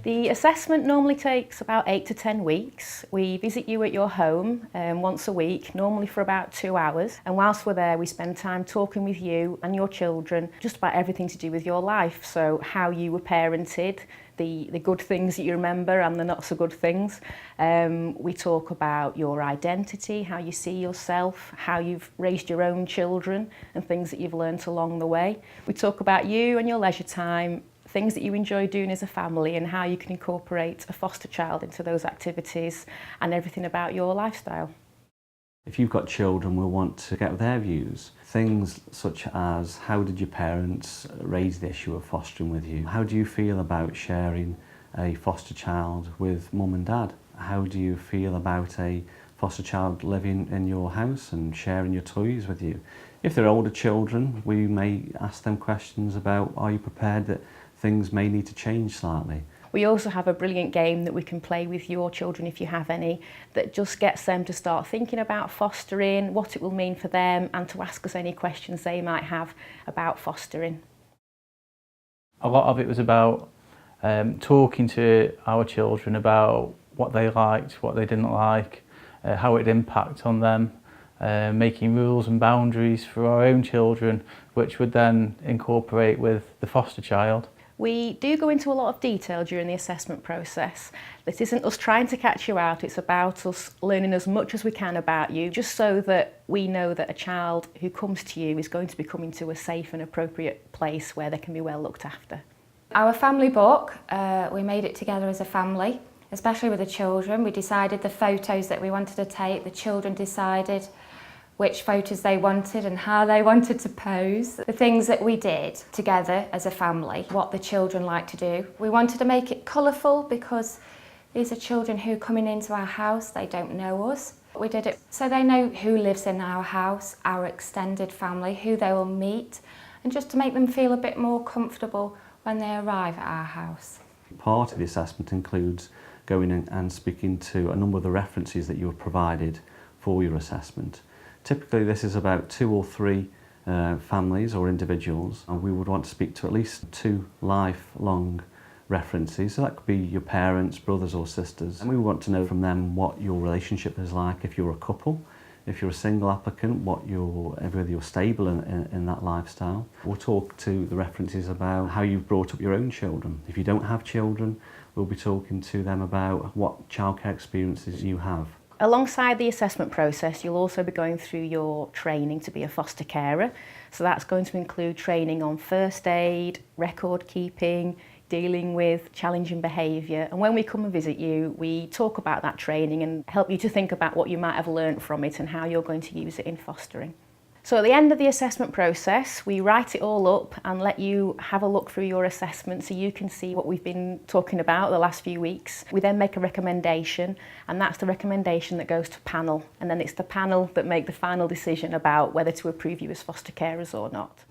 The assessment normally takes about 8 to 10 weeks. We visit you at your home once a week, normally for about 2 hours. And whilst we're there, we spend time talking with you and your children just about everything to do with your life. So how you were parented, the good things that you remember and the not so good things. We talk about your identity, how you see yourself, how you've raised your own children and things that you've learnt along the way. We talk about you and your leisure time, things that you enjoy doing as a family and how you can incorporate a foster child into those activities and everything about your lifestyle. If you've got children, we'll want to get their views. Things such as, how did your parents raise the issue of fostering with you? How do you feel about sharing a foster child with mum and dad? How do you feel about a foster child living in your house and sharing your toys with you? If they're older children, we may ask them questions about, are you prepared that things may need to change slightly? We also have a brilliant game that we can play with your children if you have any, that just gets them to start thinking about fostering, what it will mean for them, and to ask us any questions they might have about fostering. A lot of it was about talking to our children about what they liked, what they didn't like, how it impacted on them, making rules and boundaries for our own children, which would then incorporate with the foster child. We do go into a lot of detail during the assessment process. This isn't us trying to catch you out, it's about us learning as much as we can about you, just so that we know that a child who comes to you is going to be coming to a safe and appropriate place where they can be well looked after. Our family book, we made it together as a family, especially with the children. We decided the photos that we wanted to take, the children decided which photos they wanted and how they wanted to pose. The things that we did together as a family, what the children like to do. We wanted to make it colourful because these are children who are coming into our house, they don't know us. We did it so they know who lives in our house, our extended family, who they will meet, and just to make them feel a bit more comfortable when they arrive at our house. Part of the assessment includes going in and speaking to a number of the references that you were provided for your assessment. Typically this is about 2 or 3 families or individuals, and we would want to speak to at least 2 lifelong references. So that could be your parents, brothers or sisters. And we want to know from them what your relationship is like if you're a couple, if you're a single applicant, whether you're stable in that lifestyle. We'll talk to the references about how you've brought up your own children. If you don't have children, we'll be talking to them about what childcare experiences you have. Alongside the assessment process, you'll also be going through your training to be a foster carer. So that's going to include training on first aid, record keeping, dealing with challenging behaviour. And when we come and visit you, we talk about that training and help you to think about what you might have learnt from it and how you're going to use it in fostering. So at the end of the assessment process, we write it all up and let you have a look through your assessment so you can see what we've been talking about the last few weeks. We then make a recommendation, and that's the recommendation that goes to panel, and then it's the panel that make the final decision about whether to approve you as foster carers or not.